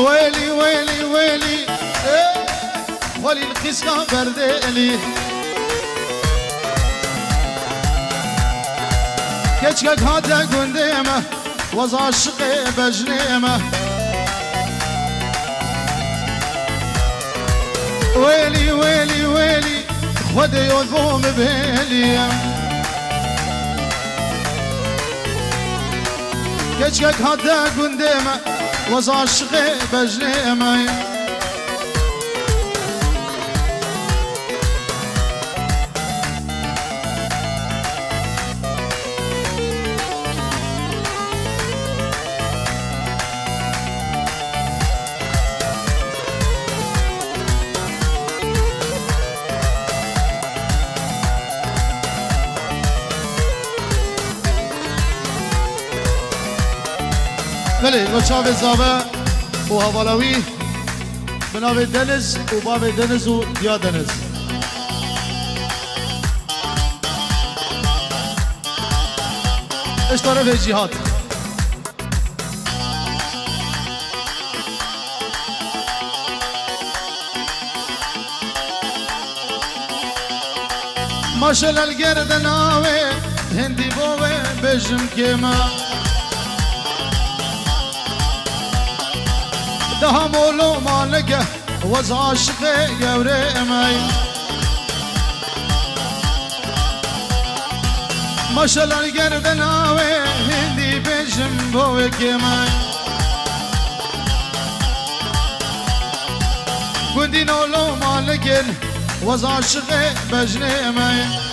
ويلي ويلي ويلي ولي القسكة بردالي كيشكك هاتا قنديمة وز عشقي بجنيمة ويلي ويلي ويلي خودي يوضوم بهلي كيشكك هاتا قنديمة وز عشقي بجنيمة بله وچاو زابه و هوالاوی بناو دنز و باب دنز و دیا دنز اش طرف جهاد ماشل الگرد ناوه هندی بوه بجم کما ده مولو مالکه وز عاشق گوره امای ماشالله گردن آوه هندی بجم بوه کمای گندی نولو مالکه وز عاشق بجنه امای